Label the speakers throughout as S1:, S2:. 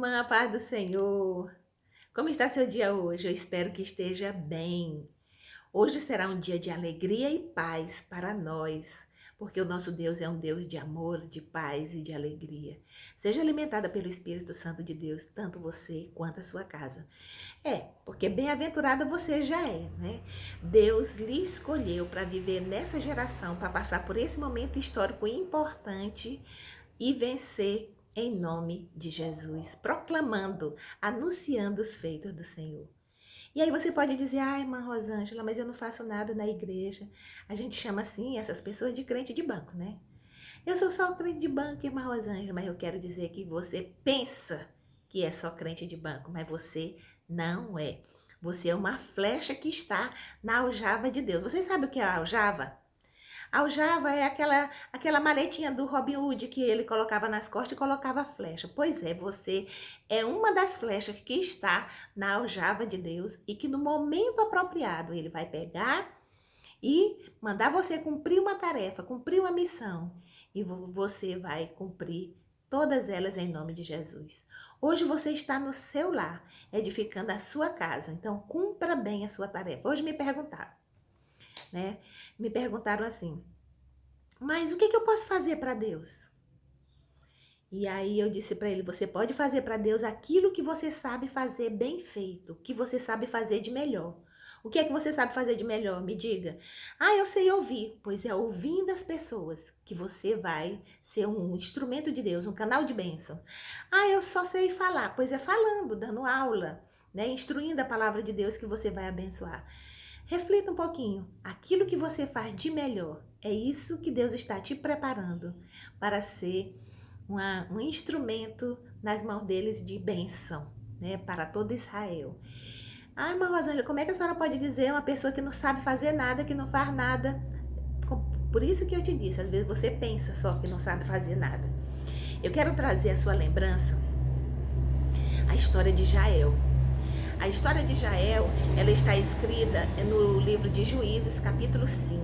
S1: irmã, a paz do Senhor. Como está seu dia hoje? Eu espero que esteja bem. Hoje será um dia de alegria e paz para nós, porque o nosso Deus é um Deus de amor, de paz e de alegria. Seja alimentada pelo Espírito Santo de Deus, tanto você quanto a sua casa. Porque bem-aventurada você já é, né? Deus lhe escolheu para viver nessa geração, para passar por esse momento histórico importante e vencer em nome de Jesus, proclamando, anunciando os feitos do Senhor. E aí você pode dizer, irmã Rosângela, mas eu não faço nada na igreja. A gente chama assim essas pessoas de crente de banco, né? Eu sou só crente de banco, irmã Rosângela, mas eu quero dizer que você pensa que é só crente de banco, mas você não é. Você é uma flecha que está na aljava de Deus. Vocês sabem o que é a aljava? Aljava é aquela maletinha do Robin Hood que ele colocava nas costas e colocava a flecha. Pois é, você é uma das flechas que está na aljava de Deus e que no momento apropriado ele vai pegar e mandar você cumprir uma tarefa, cumprir uma missão. E você vai cumprir todas elas em nome de Jesus. Hoje você está no seu lar, edificando a sua casa. Então, cumpra bem a sua tarefa. Hoje me perguntaram, né? Me perguntaram assim, mas o que eu posso fazer para Deus? E aí eu disse para ele, você pode fazer para Deus aquilo que você sabe fazer bem feito, que você sabe fazer de melhor. O que é que você sabe fazer de melhor? Me diga. Eu sei ouvir. Pois é ouvindo as pessoas que você vai ser um instrumento de Deus, um canal de bênção. Eu só sei falar. Pois é falando, dando aula, né? Instruindo a palavra de Deus que você vai abençoar. Reflita um pouquinho. Aquilo que você faz de melhor, é isso que Deus está te preparando para ser um instrumento nas mãos deles de bênção, né? Para todo Israel. Irmã Rosângela, como é que a senhora pode dizer uma pessoa que não sabe fazer nada, que não faz nada? Por isso que eu te disse, às vezes você pensa só que não sabe fazer nada. Eu quero trazer à sua lembrança a história de Jael. A história de Jael, ela está escrita no livro de Juízes, capítulo 5.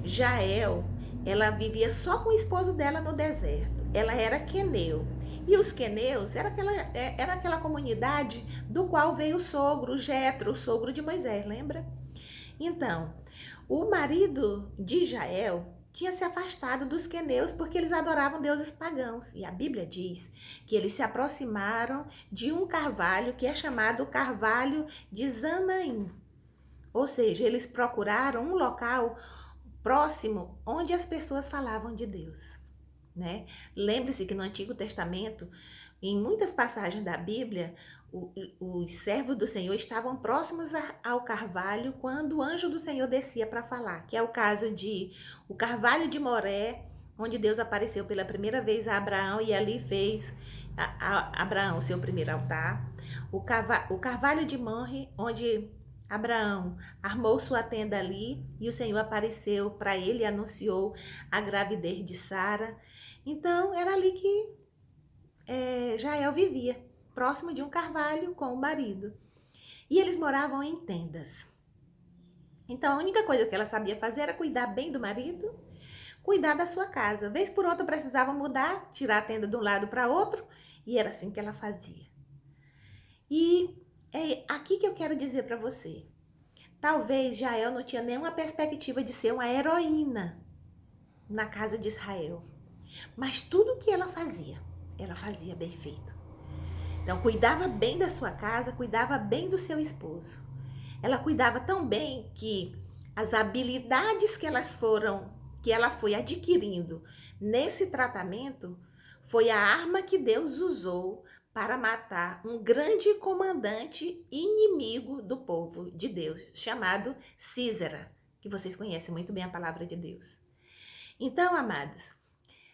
S1: Jael, ela vivia só com o esposo dela no deserto. Ela era queneu. E os queneus era aquela comunidade do qual veio o sogro, Jetro, o sogro de Moisés, lembra? Então, o marido de Jael tinha se afastado dos queneus porque eles adoravam deuses pagãos. E a Bíblia diz que eles se aproximaram de um carvalho que é chamado Carvalho de Zanaim. Ou seja, eles procuraram um local próximo onde as pessoas falavam de Deus, né? Lembre-se que no Antigo Testamento, em muitas passagens da Bíblia, os servos do Senhor estavam próximos ao carvalho quando o anjo do Senhor descia para falar, que é o caso de o carvalho de Moré, onde Deus apareceu pela primeira vez a Abraão e ali fez a Abraão o seu primeiro altar. O carvalho de Manre, onde Abraão armou sua tenda ali e o Senhor apareceu para ele e anunciou a gravidez de Sara. Então, era ali que Jael vivia, próximo de um carvalho com o marido. E eles moravam em tendas. Então, a única coisa que ela sabia fazer era cuidar bem do marido, cuidar da sua casa. Vez por outra precisava mudar, tirar a tenda de um lado para outro, e era assim que ela fazia. E é aqui que eu quero dizer para você. Talvez Jael não tinha nenhuma perspectiva de ser uma heroína na casa de Israel. Mas tudo que ela fazia bem feito. Então, cuidava bem da sua casa, cuidava bem do seu esposo. Ela cuidava tão bem que as habilidades que ela foi adquirindo nesse tratamento foi a arma que Deus usou para matar um grande comandante inimigo do povo de Deus, chamado Císera, que vocês conhecem muito bem a palavra de Deus. Então, amadas,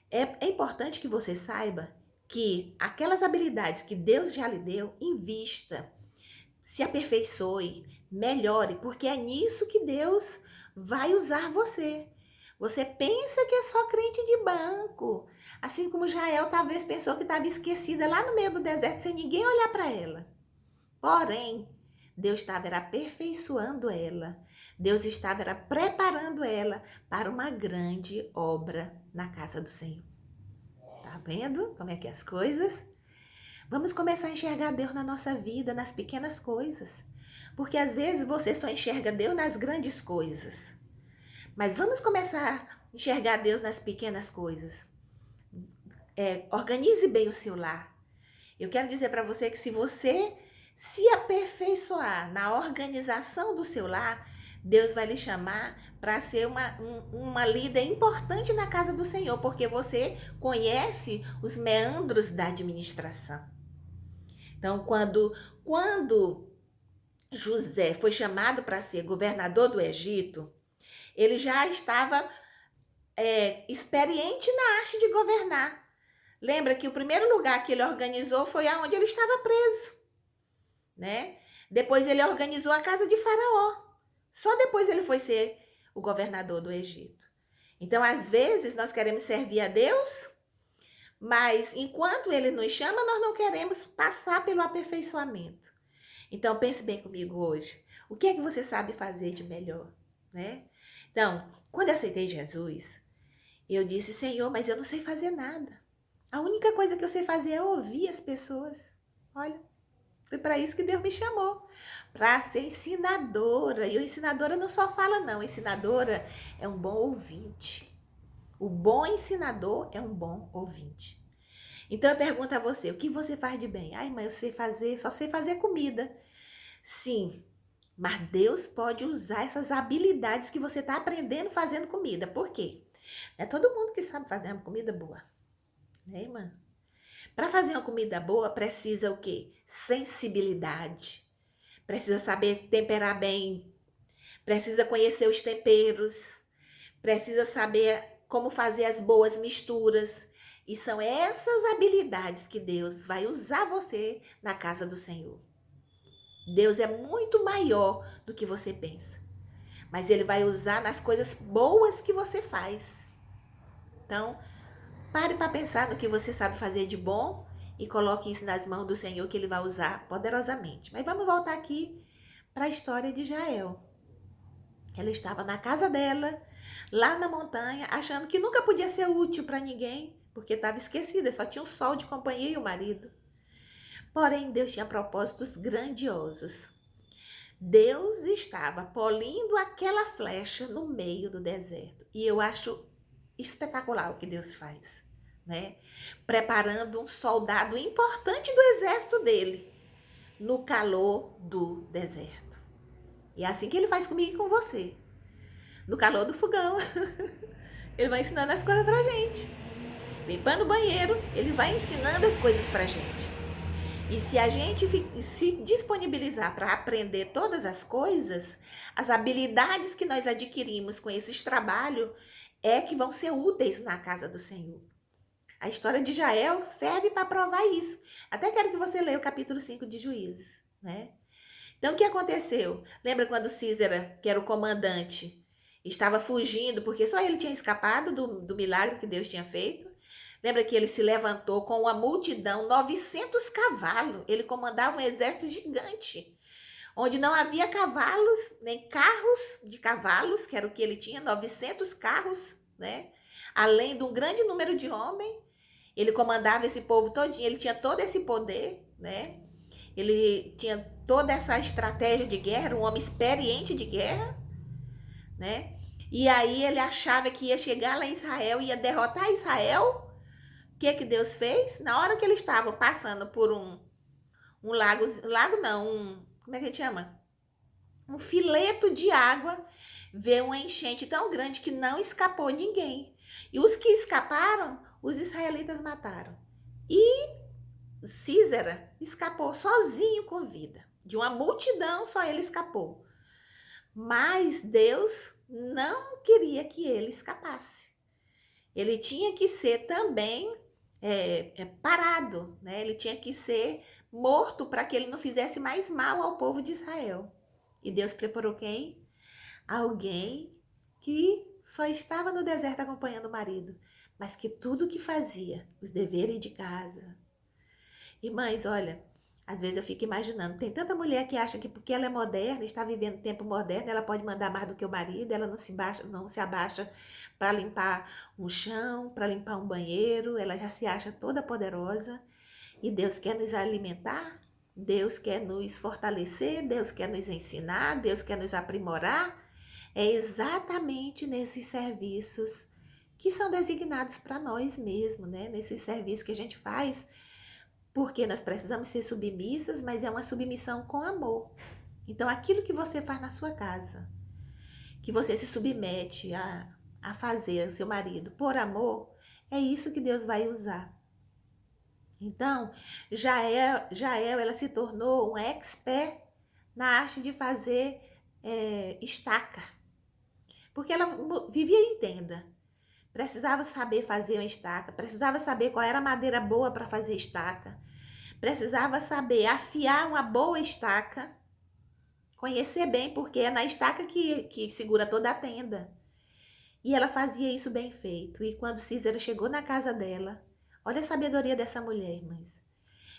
S1: é importante que você saiba que aquelas habilidades que Deus já lhe deu, invista, se aperfeiçoe, melhore, porque é nisso que Deus vai usar você. Você pensa que é só crente de banco. Assim como Jael talvez pensou que estava esquecida lá no meio do deserto sem ninguém olhar para ela. Porém, Deus estava aperfeiçoando ela. Deus estava preparando ela para uma grande obra na casa do Senhor. Tá vendo como é que é as coisas? Vamos começar a enxergar Deus na nossa vida, nas pequenas coisas. Porque às vezes você só enxerga Deus nas grandes coisas. Mas vamos começar a enxergar Deus nas pequenas coisas. Organize bem o seu lar. Eu quero dizer para você que se você se aperfeiçoar na organização do seu lar, Deus vai lhe chamar para ser uma líder importante na casa do Senhor, porque você conhece os meandros da administração. Então, quando José foi chamado para ser governador do Egito, ele já estava experiente na arte de governar. Lembra que o primeiro lugar que ele organizou foi aonde ele estava preso, né? Depois ele organizou a casa de Faraó. Só depois ele foi ser o governador do Egito. Então, às vezes, nós queremos servir a Deus, mas enquanto ele nos chama, nós não queremos passar pelo aperfeiçoamento. Então, pense bem comigo hoje. O que é que você sabe fazer de melhor, né? Então, quando eu aceitei Jesus, eu disse, Senhor, mas eu não sei fazer nada. A única coisa que eu sei fazer é ouvir as pessoas. Olha, foi para isso que Deus me chamou, para ser ensinadora. E o ensinadora não só fala, não. A ensinadora é um bom ouvinte. O bom ensinador é um bom ouvinte. Então eu pergunto a você, o que você faz de bem? Ai, mãe, eu sei fazer, só sei fazer comida. Sim, mas Deus pode usar essas habilidades que você está aprendendo fazendo comida. Por quê? Não é todo mundo que sabe fazer uma comida boa. Né, irmã? Para fazer uma comida boa, precisa o quê? Sensibilidade. Precisa saber temperar bem. Precisa conhecer os temperos. Precisa saber como fazer as boas misturas. E são essas habilidades que Deus vai usar você na casa do Senhor. Deus é muito maior do que você pensa. Mas Ele vai usar nas coisas boas que você faz. Então, pare para pensar no que você sabe fazer de bom e coloque isso nas mãos do Senhor, que Ele vai usar poderosamente. Mas vamos voltar aqui para a história de Jael. Ela estava na casa dela, lá na montanha, achando que nunca podia ser útil para ninguém, porque estava esquecida, só tinha o sol de companhia e o marido. Porém, Deus tinha propósitos grandiosos. Deus estava polindo aquela flecha no meio do deserto. E eu acho espetacular o que Deus faz, né? Preparando um soldado importante do exército dele no calor do deserto. E é assim que Ele faz comigo e com você. No calor do fogão. Ele vai ensinando as coisas pra gente. Limpando o banheiro, Ele vai ensinando as coisas pra gente. E se a gente se disponibilizar para aprender todas as coisas, as habilidades que nós adquirimos com esses trabalhos é que vão ser úteis na casa do Senhor. A história de Jael serve para provar isso. Até quero que você leia o capítulo 5 de Juízes, né? Então, o que aconteceu? Lembra quando Císera, que era o comandante, estava fugindo, porque só ele tinha escapado do milagre que Deus tinha feito? Lembra que ele se levantou com uma multidão, 900 cavalos. Ele comandava um exército gigante, onde não havia cavalos, nem carros de cavalos, que era o que ele tinha, 900 carros, né? Além de um grande número de homens. Ele comandava esse povo todinho, ele tinha todo esse poder, né? Ele tinha toda essa estratégia de guerra, um homem experiente de guerra, né? E aí ele achava que ia chegar lá em Israel, ia derrotar Israel. O que Deus fez? Na hora que ele estava passando por um lago não, como é que a gente chama? Um fileto de água, veio uma enchente tão grande que não escapou ninguém. E os que escaparam, os israelitas mataram. E Císera escapou sozinho com vida. De uma multidão, só ele escapou. Mas Deus não queria que ele escapasse. Ele tinha que ser também parado, né? Ele tinha que ser morto para que ele não fizesse mais mal ao povo de Israel. E Deus preparou quem? Alguém que só estava no deserto acompanhando o marido, mas que tudo que fazia, os deveres de casa. Irmãs, olha, às vezes eu fico imaginando, tem tanta mulher que acha que porque ela é moderna, está vivendo tempo moderno, ela pode mandar mais do que o marido, ela não se abaixa para limpar um chão, para limpar um banheiro, ela já se acha toda poderosa. E Deus quer nos alimentar, Deus quer nos fortalecer, Deus quer nos ensinar, Deus quer nos aprimorar. É exatamente nesses serviços que são designados para nós mesmos, né? Nesses serviços que a gente faz, porque nós precisamos ser submissas, mas é uma submissão com amor. Então, aquilo que você faz na sua casa, que você se submete a fazer ao seu marido por amor, é isso que Deus vai usar. Então, Jael ela se tornou um expert na arte de fazer estaca, porque ela vivia em tenda. Precisava saber fazer uma estaca, precisava saber qual era a madeira boa para fazer estaca, precisava saber afiar uma boa estaca, conhecer bem, porque é na estaca que segura toda a tenda. E ela fazia isso bem feito. E quando Císera chegou na casa dela, olha a sabedoria dessa mulher, irmãs.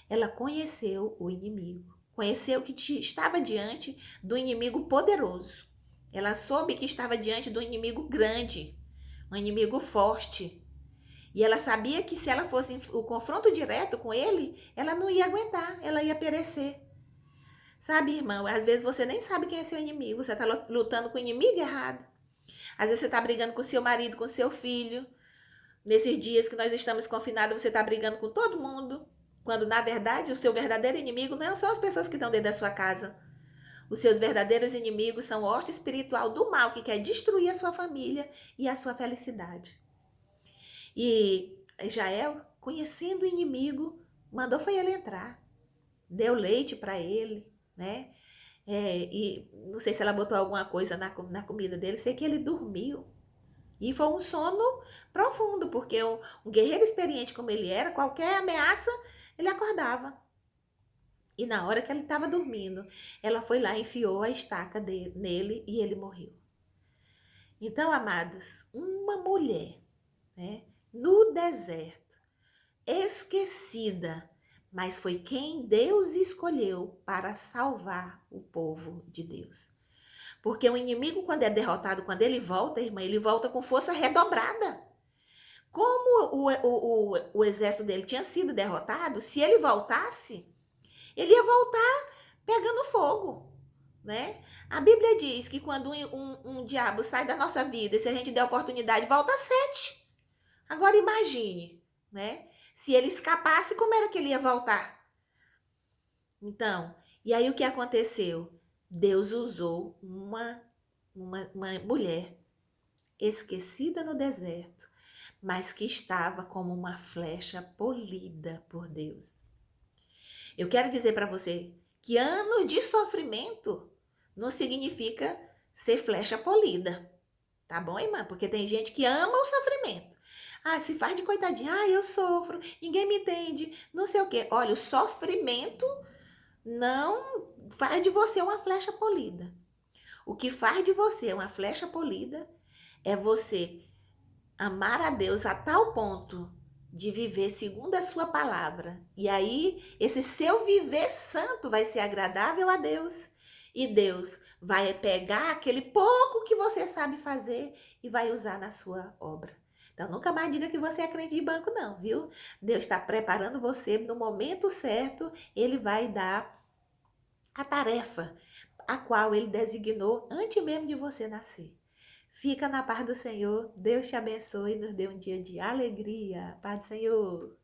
S1: Ela conheceu o inimigo, conheceu que estava diante do inimigo poderoso. Ela soube que estava diante do inimigo grande, um inimigo forte. E ela sabia que se ela fosse o confronto direto com ele, ela não ia aguentar, ela ia perecer. Sabe, irmão, às vezes você nem sabe quem é seu inimigo, você está lutando com o inimigo errado. Às vezes você está brigando com seu marido, com seu filho. Nesses dias que nós estamos confinados, você está brigando com todo mundo. Quando, na verdade, o seu verdadeiro inimigo não são as pessoas que estão dentro da sua casa. Os seus verdadeiros inimigos são o hoste espiritual do mal, que quer destruir a sua família e a sua felicidade. E Jael, conhecendo o inimigo, mandou foi ele entrar. Deu leite para ele, né? E não sei se ela botou alguma coisa na comida dele, sei que ele dormiu. E foi um sono profundo, porque um guerreiro experiente como ele era, qualquer ameaça, ele acordava. E na hora que ele estava dormindo, ela foi lá e enfiou a estaca nele e ele morreu. Então, amados, uma mulher, né, no deserto, esquecida, mas foi quem Deus escolheu para salvar o povo de Deus. Porque o inimigo, quando é derrotado, quando ele volta, irmã, ele volta com força redobrada. Como o exército dele tinha sido derrotado, se ele voltasse, ele ia voltar pegando fogo, né? A Bíblia diz que quando um diabo sai da nossa vida, se a gente der oportunidade, volta 7. Agora imagine, né? Se ele escapasse, como era que ele ia voltar? Então, e aí o que aconteceu? Deus usou uma mulher esquecida no deserto, mas que estava como uma flecha polida por Deus. Eu quero dizer para você que anos de sofrimento não significa ser flecha polida, tá bom, irmã? Porque tem gente que ama o sofrimento. Ah, se faz de coitadinha, ah, eu sofro, ninguém me entende, não sei o quê. Olha, o sofrimento não faz de você uma flecha polida. O que faz de você uma flecha polida é você amar a Deus a tal ponto de viver segundo a sua palavra. E aí, esse seu viver santo vai ser agradável a Deus. E Deus vai pegar aquele pouco que você sabe fazer e vai usar na sua obra. Então, nunca mais diga que você é crente de banco, não, viu? Deus está preparando você no momento certo, Ele vai dar a tarefa a qual Ele designou antes mesmo de você nascer. Fica na paz do Senhor, Deus te abençoe e nos dê um dia de alegria. Paz do Senhor.